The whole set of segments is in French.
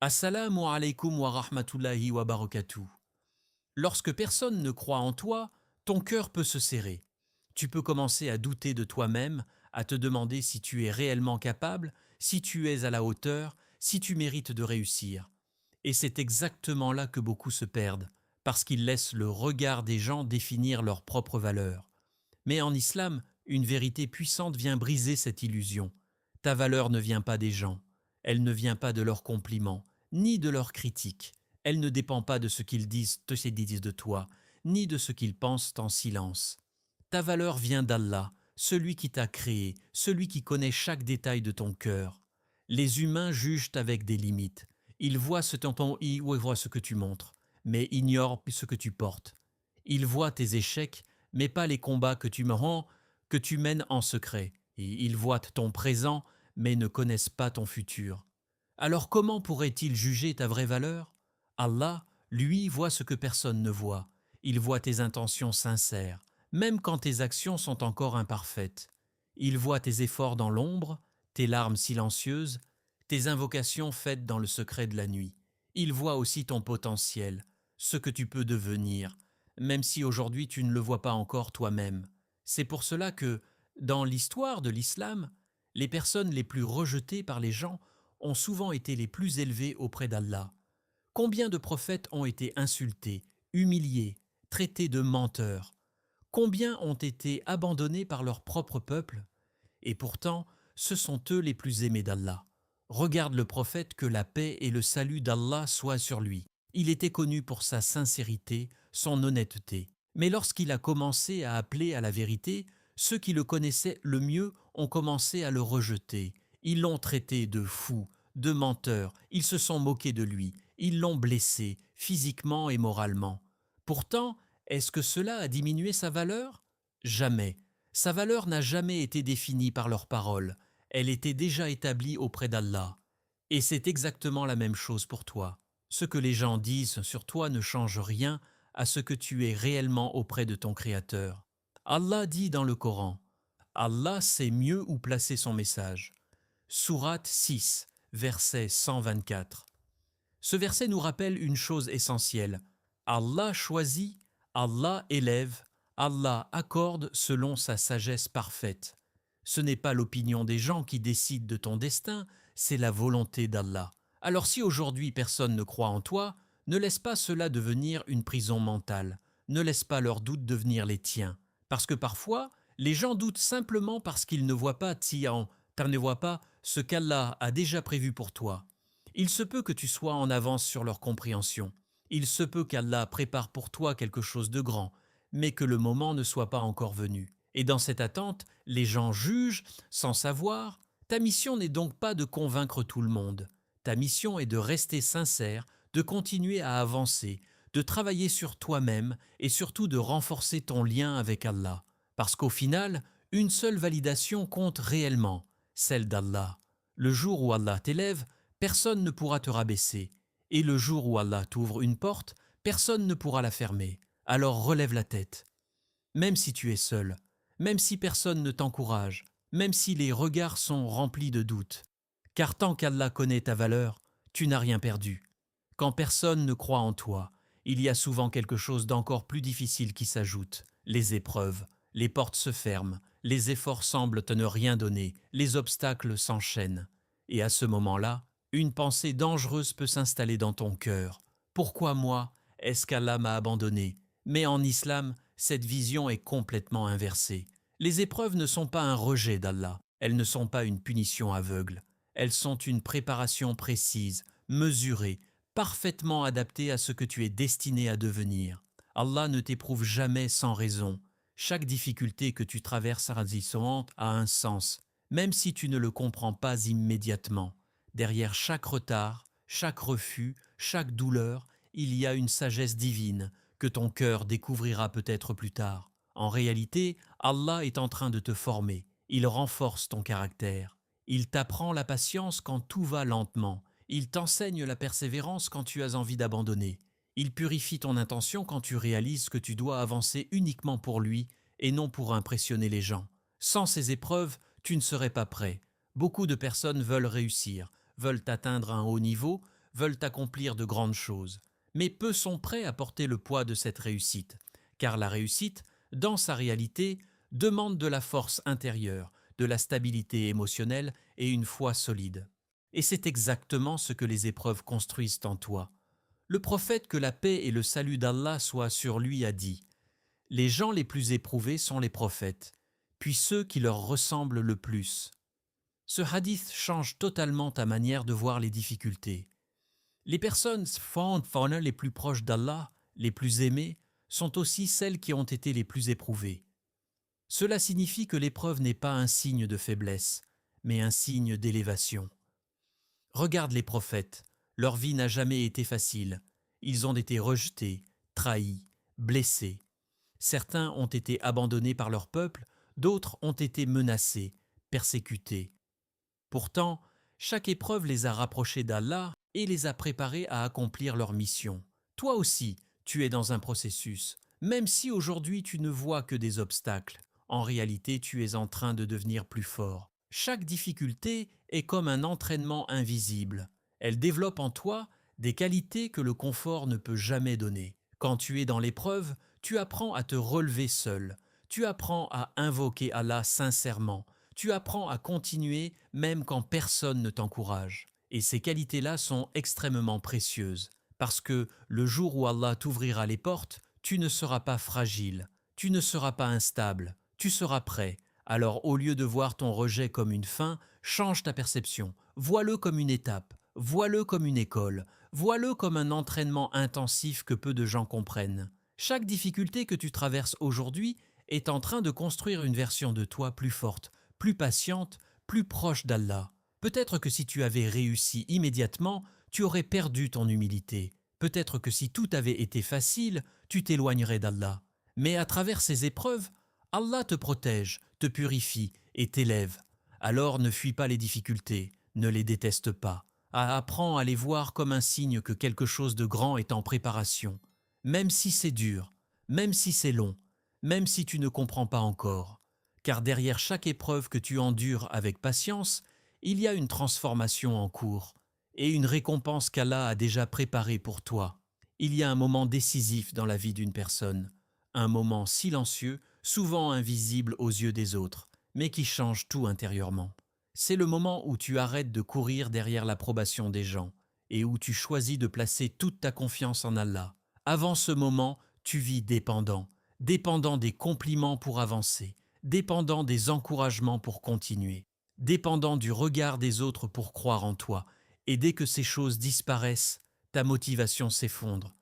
Assalamu alaikum wa rahmatullahi wa barakatuh. Lorsque personne ne croit en toi, ton cœur peut se serrer. Tu peux commencer à douter de toi-même, à te demander si tu es réellement capable, si tu es à la hauteur, si tu mérites de réussir. Et c'est exactement là que beaucoup se perdent, parce qu'ils laissent le regard des gens définir leur propre valeur. Mais en islam, une vérité puissante vient briser cette illusion. Ta valeur ne vient pas des gens, elle ne vient pas de leurs compliments, ni de leurs critiques, elle ne dépend pas de ce qu'ils disent de toi, ni de ce qu'ils pensent en silence. Ta valeur vient d'Allah, celui qui t'a créé, celui qui connaît chaque détail de ton cœur. Les humains jugent avec des limites. Ils voient ce tampon i ou ils voient ce que tu montres, mais ignorent ce que tu portes. Ils voient tes échecs, mais pas les combats que tu mènes en secret. Et ils voient ton présent, mais ne connaissent pas ton futur. Alors comment pourrait-il juger ta vraie valeur? Allah, lui, voit ce que personne ne voit. Il voit tes intentions sincères, même quand tes actions sont encore imparfaites. Il voit tes efforts dans l'ombre, tes larmes silencieuses, tes invocations faites dans le secret de la nuit. Il voit aussi ton potentiel, ce que tu peux devenir, même si aujourd'hui tu ne le vois pas encore toi-même. C'est pour cela que, dans l'histoire de l'islam, les personnes les plus rejetées par les gens ont souvent été les plus élevées auprès d'Allah. Combien de prophètes ont été insultés, humiliés, traités de menteurs? Combien ont été abandonnés par leur propre peuple? Et pourtant, ce sont eux les plus aimés d'Allah. Regarde le prophète, que la paix et le salut d'Allah soient sur lui. Il était connu pour sa sincérité, son honnêteté. Mais lorsqu'il a commencé à appeler à la vérité, ceux qui le connaissaient le mieux ont commencé à le rejeter. Ils l'ont traité de fou, de menteur, ils se sont moqués de lui, ils l'ont blessé, physiquement et moralement. Pourtant, est-ce que cela a diminué sa valeur? Jamais. Sa valeur n'a jamais été définie par leurs paroles, elle était déjà établie auprès d'Allah. Et c'est exactement la même chose pour toi. Ce que les gens disent sur toi ne change rien à ce que tu es réellement auprès de ton Créateur. Allah dit dans le Coran, Allah sait mieux où placer son message. Sourate 6, verset 124. Ce verset nous rappelle une chose essentielle. Allah choisit, Allah élève, Allah accorde selon sa sagesse parfaite. Ce n'est pas l'opinion des gens qui décide de ton destin, c'est la volonté d'Allah. Alors si aujourd'hui personne ne croit en toi, ne laisse pas cela devenir une prison mentale. Ne laisse pas leurs doutes devenir les tiens. Parce que parfois, les gens doutent simplement parce qu'ils ne voient pas ne voient pas ce qu'Allah a déjà prévu pour toi. Il se peut que tu sois en avance sur leur compréhension. Il se peut qu'Allah prépare pour toi quelque chose de grand, mais que le moment ne soit pas encore venu. Et dans cette attente, les gens jugent sans savoir. Ta mission n'est donc pas de convaincre tout le monde. Ta mission est de rester sincère, de continuer à avancer, de travailler sur toi-même et surtout de renforcer ton lien avec Allah. Parce qu'au final, une seule validation compte réellement, celle d'Allah. Le jour où Allah t'élève, personne ne pourra te rabaisser. Et le jour où Allah t'ouvre une porte, personne ne pourra la fermer. Alors relève la tête. Même si tu es seul, même si personne ne t'encourage, même si les regards sont remplis de doutes. Car tant qu'Allah connaît ta valeur, tu n'as rien perdu. Quand personne ne croit en toi, il y a souvent quelque chose d'encore plus difficile qui s'ajoute, les épreuves. Les portes se ferment, les efforts semblent te ne rien donner, les obstacles s'enchaînent. Et à ce moment-là, une pensée dangereuse peut s'installer dans ton cœur. Pourquoi moi? Est-ce qu'Allah m'a abandonné? Mais en islam, cette vision est complètement inversée. Les épreuves ne sont pas un rejet d'Allah, elles ne sont pas une punition aveugle. Elles sont une préparation précise, mesurée, parfaitement adaptée à ce que tu es destiné à devenir. Allah ne t'éprouve jamais sans raison. Chaque difficulté que tu traverses a un sens, même si tu ne le comprends pas immédiatement. Derrière chaque retard, chaque refus, chaque douleur, il y a une sagesse divine que ton cœur découvrira peut-être plus tard. En réalité, Allah est en train de te former. Il renforce ton caractère. Il t'apprend la patience quand tout va lentement. Il t'enseigne la persévérance quand tu as envie d'abandonner. Il purifie ton intention quand tu réalises que tu dois avancer uniquement pour lui et non pour impressionner les gens. Sans ces épreuves, tu ne serais pas prêt. Beaucoup de personnes veulent réussir, veulent atteindre un haut niveau, veulent accomplir de grandes choses, mais peu sont prêts à porter le poids de cette réussite, car la réussite, dans sa réalité, demande de la force intérieure, de la stabilité émotionnelle et une foi solide. Et c'est exactement ce que les épreuves construisent en toi. Le prophète, que la paix et le salut d'Allah soient sur lui, a dit: les gens les plus éprouvés sont les prophètes, puis ceux qui leur ressemblent le plus. Ce hadith change totalement ta manière de voir les difficultés. Les personnes les plus proches d'Allah, les plus aimées, sont aussi celles qui ont été les plus éprouvées. Cela signifie que l'épreuve n'est pas un signe de faiblesse, mais un signe d'élévation. Regarde les prophètes, leur vie n'a jamais été facile. Ils ont été rejetés, trahis, blessés. Certains ont été abandonnés par leur peuple, d'autres ont été menacés, persécutés. Pourtant, chaque épreuve les a rapprochés d'Allah et les a préparés à accomplir leur mission. Toi aussi, tu es dans un processus. Même si aujourd'hui tu ne vois que des obstacles, en réalité tu es en train de devenir plus fort. Chaque difficulté est comme un entraînement invisible. Elle développe en toi des qualités que le confort ne peut jamais donner. Quand tu es dans l'épreuve, tu apprends à te relever seul. Tu apprends à invoquer Allah sincèrement. Tu apprends à continuer même quand personne ne t'encourage. Et ces qualités-là sont extrêmement précieuses, parce que le jour où Allah t'ouvrira les portes, tu ne seras pas fragile, tu ne seras pas instable, tu seras prêt. Alors au lieu de voir ton rejet comme une fin, change ta perception, vois-le comme une étape, vois-le comme une école, vois-le comme un entraînement intensif que peu de gens comprennent. Chaque difficulté que tu traverses aujourd'hui est en train de construire une version de toi plus forte, plus patiente, plus proche d'Allah. Peut-être que si tu avais réussi immédiatement, tu aurais perdu ton humilité. Peut-être que si tout avait été facile, tu t'éloignerais d'Allah. Mais à travers ces épreuves, Allah te protège, te purifie et t'élève. Alors ne fuis pas les difficultés, ne les déteste pas. Apprends à les voir comme un signe que quelque chose de grand est en préparation. Même si c'est dur, même si c'est long, même si tu ne comprends pas encore. Car derrière chaque épreuve que tu endures avec patience, il y a une transformation en cours et une récompense qu'Allah a déjà préparée pour toi. Il y a un moment décisif dans la vie d'une personne, un moment silencieux, souvent invisible aux yeux des autres, mais qui change tout intérieurement. C'est le moment où tu arrêtes de courir derrière l'approbation des gens et où tu choisis de placer toute ta confiance en Allah. Avant ce moment, tu vis dépendant, dépendant des compliments pour avancer, dépendant des encouragements pour continuer, dépendant du regard des autres pour croire en toi. Et dès que ces choses disparaissent, ta motivation s'effondre.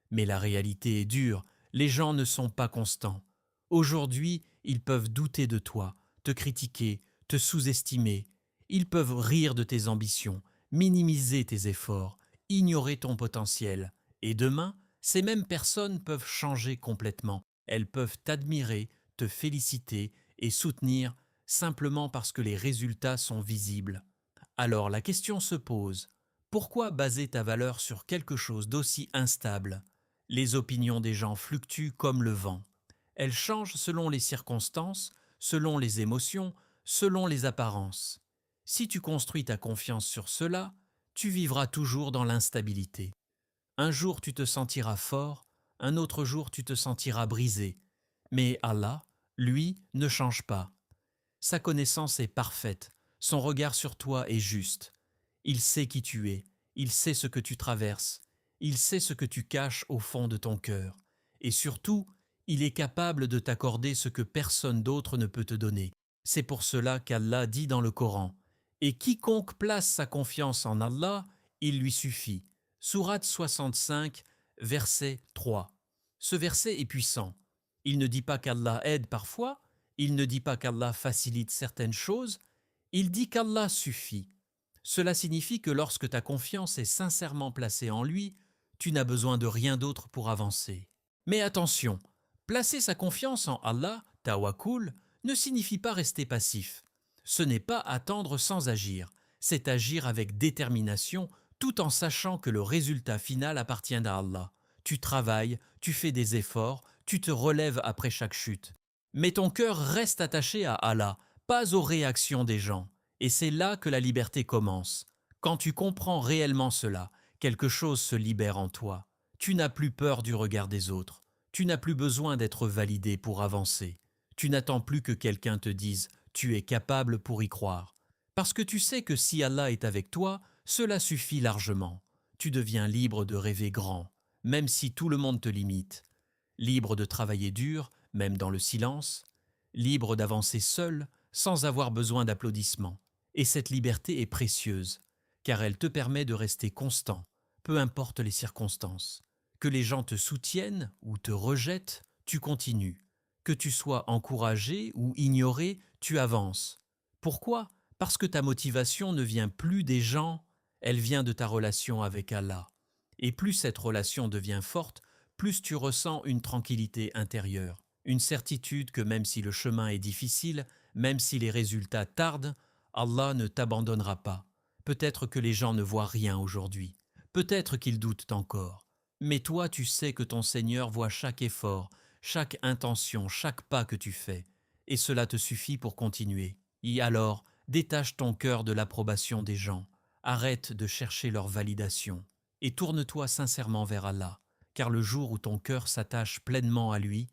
Mais la réalité est dure, les gens ne sont pas constants. Aujourd'hui, ils peuvent douter de toi, te critiquer, te sous-estimer. Ils peuvent rire de tes ambitions, minimiser tes efforts, ignorer ton potentiel. Et demain, ces mêmes personnes peuvent changer complètement. Elles peuvent t'admirer, te féliciter et soutenir simplement parce que les résultats sont visibles. Alors la question se pose, pourquoi baser ta valeur sur quelque chose d'aussi instable? Les opinions des gens fluctuent comme le vent. Elles changent selon les circonstances, selon les émotions, selon les apparences. Si tu construis ta confiance sur cela, tu vivras toujours dans l'instabilité. Un jour tu te sentiras fort, un autre jour tu te sentiras brisé. Mais Allah, lui, ne change pas. Sa connaissance est parfaite, son regard sur toi est juste. Il sait qui tu es, il sait ce que tu traverses, il sait ce que tu caches au fond de ton cœur. Et surtout, il est capable de t'accorder ce que personne d'autre ne peut te donner. C'est pour cela qu'Allah dit dans le Coran: « Et quiconque place sa confiance en Allah, il lui suffit. » Sourate 65, verset 3. Ce verset est puissant. Il ne dit pas qu'Allah aide parfois, il ne dit pas qu'Allah facilite certaines choses, il dit qu'Allah suffit. Cela signifie que lorsque ta confiance est sincèrement placée en lui, tu n'as besoin de rien d'autre pour avancer. Mais attention, placer sa confiance en Allah, tawakkul, ne signifie pas rester passif. Ce n'est pas attendre sans agir, c'est agir avec détermination tout en sachant que le résultat final appartient à Allah. Tu travailles, tu fais des efforts, tu te relèves après chaque chute. Mais ton cœur reste attaché à Allah, pas aux réactions des gens. Et c'est là que la liberté commence. Quand tu comprends réellement cela, Quelque chose se libère en toi. Tu n'as plus peur du regard des autres. Tu n'as plus besoin d'être validé pour avancer. Tu n'attends plus que quelqu'un te dise « tu es capable pour y croire ». Parce que tu sais que si Allah est avec toi, cela suffit largement. Tu deviens libre de rêver grand, même si tout le monde te limite. Libre de travailler dur, même dans le silence. Libre d'avancer seul, sans avoir besoin d'applaudissements. Et cette liberté est précieuse, car elle te permet de rester constant, peu importe les circonstances. Que les gens te soutiennent ou te rejettent, tu continues. Que tu sois encouragé ou ignoré, tu avances. Pourquoi ? Parce que ta motivation ne vient plus des gens, elle vient de ta relation avec Allah. Et plus cette relation devient forte, plus tu ressens une tranquillité intérieure, une certitude que même si le chemin est difficile, même si les résultats tardent, Allah ne t'abandonnera pas. Peut-être que les gens ne voient rien aujourd'hui, peut-être qu'ils doutent encore. Mais toi, tu sais que ton Seigneur voit chaque effort, chaque intention, chaque pas que tu fais, et cela te suffit pour continuer. Et alors, détache ton cœur de l'approbation des gens, arrête de chercher leur validation, et tourne-toi sincèrement vers Allah, car le jour où ton cœur s'attache pleinement à lui,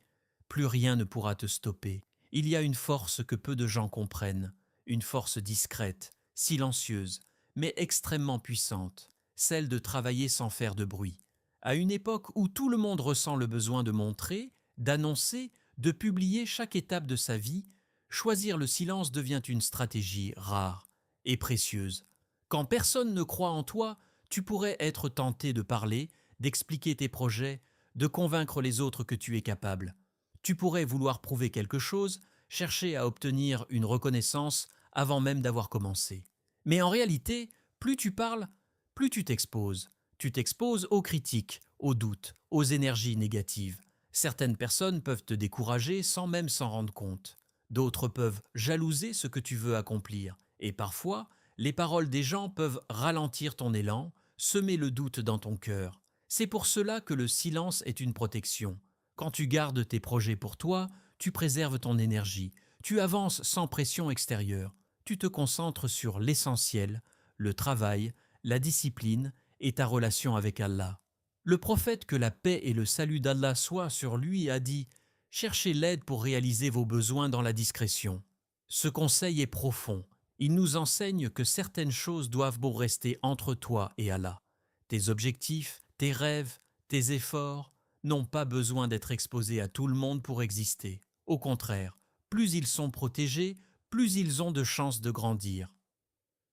plus rien ne pourra te stopper. Il y a une force que peu de gens comprennent, une force discrète, silencieuse, mais extrêmement puissante, celle de travailler sans faire de bruit. À une époque où tout le monde ressent le besoin de montrer, d'annoncer, de publier chaque étape de sa vie, choisir le silence devient une stratégie rare et précieuse. Quand personne ne croit en toi, tu pourrais être tenté de parler, d'expliquer tes projets, de convaincre les autres que tu es capable. Tu pourrais vouloir prouver quelque chose, chercher à obtenir une reconnaissance avant même d'avoir commencé. Mais en réalité, plus tu parles, plus tu t'exposes. Tu t'exposes aux critiques, aux doutes, aux énergies négatives. Certaines personnes peuvent te décourager sans même s'en rendre compte. D'autres peuvent jalouser ce que tu veux accomplir. Et parfois, les paroles des gens peuvent ralentir ton élan, semer le doute dans ton cœur. C'est pour cela que le silence est une protection. Quand tu gardes tes projets pour toi, tu préserves ton énergie, tu avances sans pression extérieure, tu te concentres sur l'essentiel, le travail, la discipline et ta relation avec Allah. Le prophète, que la paix et le salut d'Allah soient sur lui, a dit « Cherchez l'aide pour réaliser vos besoins dans la discrétion ». Ce conseil est profond. Il nous enseigne que certaines choses doivent rester entre toi et Allah. Tes objectifs, tes rêves, tes efforts n'ont pas besoin d'être exposés à tout le monde pour exister. Au contraire, plus ils sont protégés, plus ils ont de chances de grandir.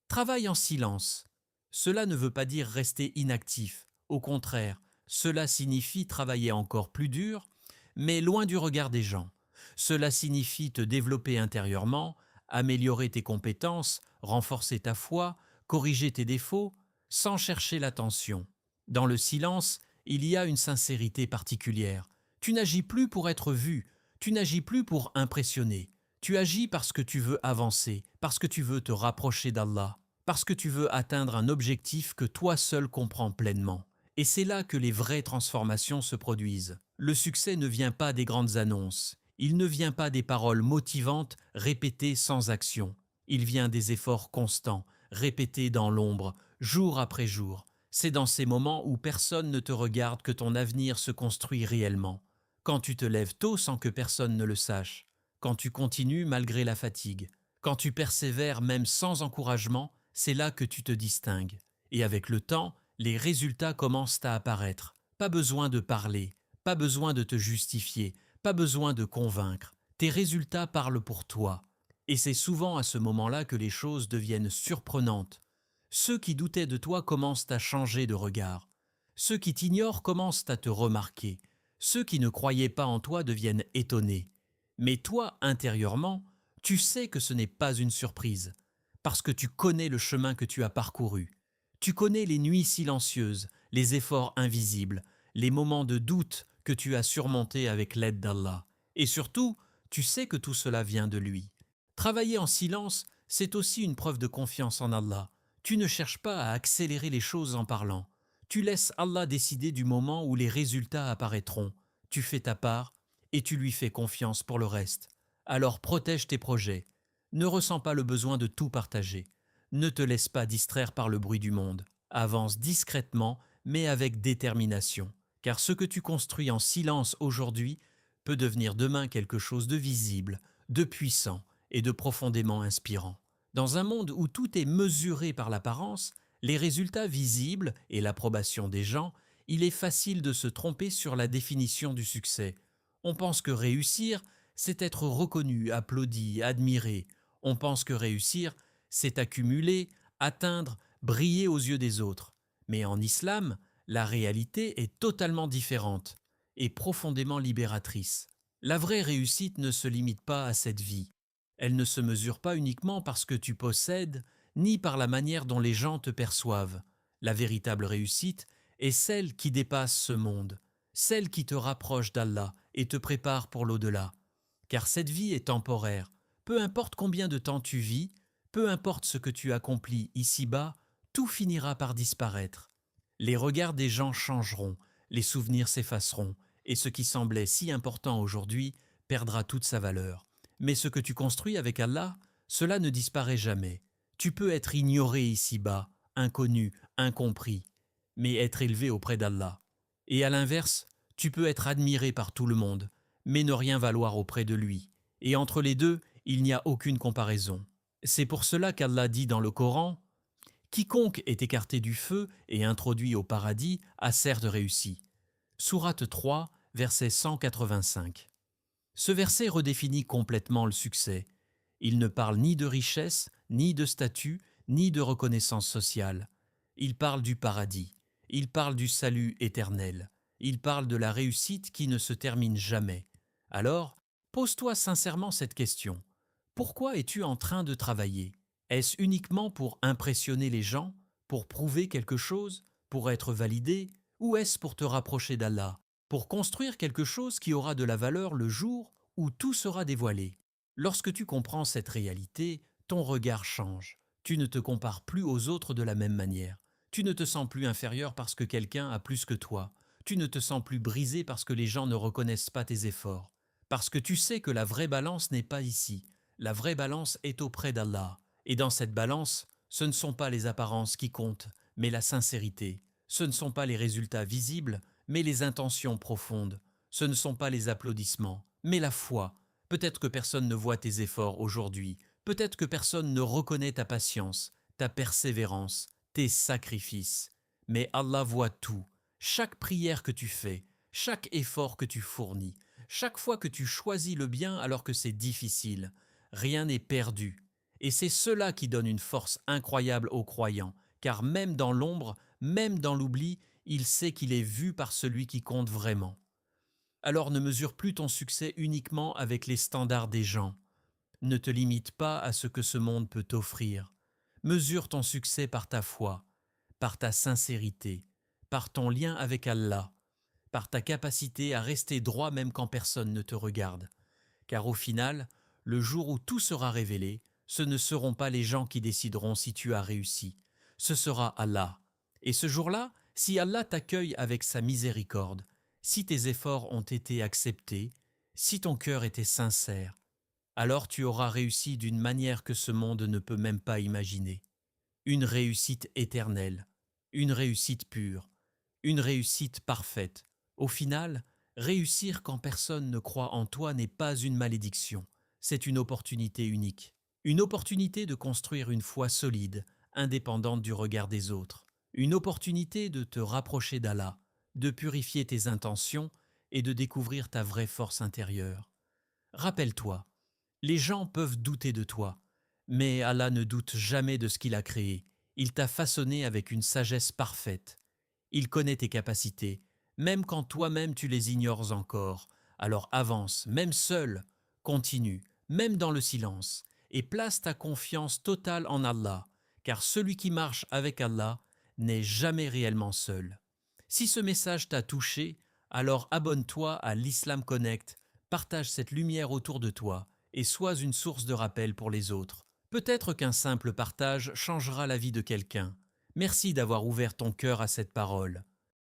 Travaille en silence. Cela ne veut pas dire rester inactif. Au contraire, cela signifie travailler encore plus dur, mais loin du regard des gens. Cela signifie te développer intérieurement, améliorer tes compétences, renforcer ta foi, corriger tes défauts, sans chercher l'attention. Dans le silence, il y a une sincérité particulière. Tu n'agis plus pour être vu, tu n'agis plus pour impressionner. Tu agis parce que tu veux avancer, parce que tu veux te rapprocher d'Allah, parce que tu veux atteindre un objectif que toi seul comprends pleinement. Et c'est là que les vraies transformations se produisent. Le succès ne vient pas des grandes annonces, il ne vient pas des paroles motivantes répétées sans action. Il vient des efforts constants, répétés dans l'ombre, jour après jour. C'est dans ces moments où personne ne te regarde que ton avenir se construit réellement. Quand tu te lèves tôt sans que personne ne le sache, quand tu continues malgré la fatigue, quand tu persévères même sans encouragement, c'est là que tu te distingues. Et avec le temps, les résultats commencent à apparaître. Pas besoin de parler, pas besoin de te justifier, pas besoin de convaincre. Tes résultats parlent pour toi. Et c'est souvent à ce moment-là que les choses deviennent surprenantes. Ceux qui doutaient de toi commencent à changer de regard. Ceux qui t'ignorent commencent à te remarquer. Ceux qui ne croyaient pas en toi deviennent étonnés. Mais toi, intérieurement, tu sais que ce n'est pas une surprise, parce que tu connais le chemin que tu as parcouru. Tu connais les nuits silencieuses, les efforts invisibles, les moments de doute que tu as surmontés avec l'aide d'Allah. Et surtout, tu sais que tout cela vient de lui. Travailler en silence, c'est aussi une preuve de confiance en Allah. Tu ne cherches pas à accélérer les choses en parlant. Tu laisses Allah décider du moment où les résultats apparaîtront. Tu fais ta part et tu lui fais confiance pour le reste. Alors protège tes projets. Ne ressens pas le besoin de tout partager. Ne te laisse pas distraire par le bruit du monde. Avance discrètement, mais avec détermination, car ce que tu construis en silence aujourd'hui peut devenir demain quelque chose de visible, de puissant et de profondément inspirant. Dans un monde où tout est mesuré par l'apparence, les résultats visibles et l'approbation des gens, il est facile de se tromper sur la définition du succès. On pense que réussir, c'est être reconnu, applaudi, admiré. On pense que réussir, c'est accumuler, atteindre, briller aux yeux des autres. Mais en islam, la réalité est totalement différente et profondément libératrice. La vraie réussite ne se limite pas à cette vie. Elle ne se mesure pas uniquement par ce que tu possèdes, ni par la manière dont les gens te perçoivent. La véritable réussite est celle qui dépasse ce monde, celle qui te rapproche d'Allah et te prépare pour l'au-delà. Car cette vie est temporaire. Peu importe combien de temps tu vis, peu importe ce que tu accomplis ici-bas, tout finira par disparaître. Les regards des gens changeront, les souvenirs s'effaceront, et ce qui semblait si important aujourd'hui perdra toute sa valeur. Mais ce que tu construis avec Allah, cela ne disparaît jamais. Tu peux être ignoré ici-bas, inconnu, incompris, mais être élevé auprès d'Allah. Et à l'inverse, tu peux être admiré par tout le monde, mais ne rien valoir auprès de lui. Et entre les deux, il n'y a aucune comparaison. C'est pour cela qu'Allah dit dans le Coran « Quiconque est écarté du feu et introduit au paradis a certes réussi ». Sourate 3, verset 185. Ce verset redéfinit complètement le succès. Il ne parle ni de richesse, ni de statut, ni de reconnaissance sociale. Il parle du paradis. Il parle du salut éternel. Il parle de la réussite qui ne se termine jamais. Alors, pose-toi sincèrement cette question. Pourquoi es-tu en train de travailler ? Est-ce uniquement pour impressionner les gens, pour prouver quelque chose, pour être validé, ou est-ce pour te rapprocher d'Allah, pour construire quelque chose qui aura de la valeur le jour où tout sera dévoilé ? Lorsque tu comprends cette réalité, ton regard change. Tu ne te compares plus aux autres de la même manière. Tu ne te sens plus inférieur parce que quelqu'un a plus que toi. Tu ne te sens plus brisé parce que les gens ne reconnaissent pas tes efforts. Parce que tu sais que la vraie balance n'est pas ici. La vraie balance est auprès d'Allah. Et dans cette balance, ce ne sont pas les apparences qui comptent, mais la sincérité. Ce ne sont pas les résultats visibles, mais les intentions profondes. Ce ne sont pas les applaudissements, mais la foi. Peut-être que personne ne voit tes efforts aujourd'hui. Peut-être que personne ne reconnaît ta patience, ta persévérance, tes sacrifices. Mais Allah voit tout. Chaque prière que tu fais, chaque effort que tu fournis, chaque fois que tu choisis le bien alors que c'est difficile, rien n'est perdu. Et c'est cela qui donne une force incroyable aux croyants, car même dans l'ombre, même dans l'oubli, il sait qu'il est vu par celui qui compte vraiment. Alors ne mesure plus ton succès uniquement avec les standards des gens. Ne te limite pas à ce que ce monde peut t'offrir. Mesure ton succès par ta foi, par ta sincérité, par ton lien avec Allah, par ta capacité à rester droit même quand personne ne te regarde. Car au final, le jour où tout sera révélé, ce ne seront pas les gens qui décideront si tu as réussi. Ce sera Allah. Et ce jour-là, si Allah t'accueille avec sa miséricorde, si tes efforts ont été acceptés, si ton cœur était sincère, alors tu auras réussi d'une manière que ce monde ne peut même pas imaginer. Une réussite éternelle, une réussite pure, une réussite parfaite. Au final, réussir quand personne ne croit en toi n'est pas une malédiction, c'est une opportunité unique. Une opportunité de construire une foi solide, indépendante du regard des autres. Une opportunité de te rapprocher d'Allah, de purifier tes intentions et de découvrir ta vraie force intérieure. Rappelle-toi, les gens peuvent douter de toi, mais Allah ne doute jamais de ce qu'il a créé. Il t'a façonné avec une sagesse parfaite. Il connaît tes capacités, même quand toi-même tu les ignores encore. Alors avance, même seul, continue, même dans le silence, et place ta confiance totale en Allah, car celui qui marche avec Allah n'est jamais réellement seul. Si ce message t'a touché, alors abonne-toi à l'Islam Connect, partage cette lumière autour de toi et sois une source de rappel pour les autres. Peut-être qu'un simple partage changera la vie de quelqu'un. Merci d'avoir ouvert ton cœur à cette parole.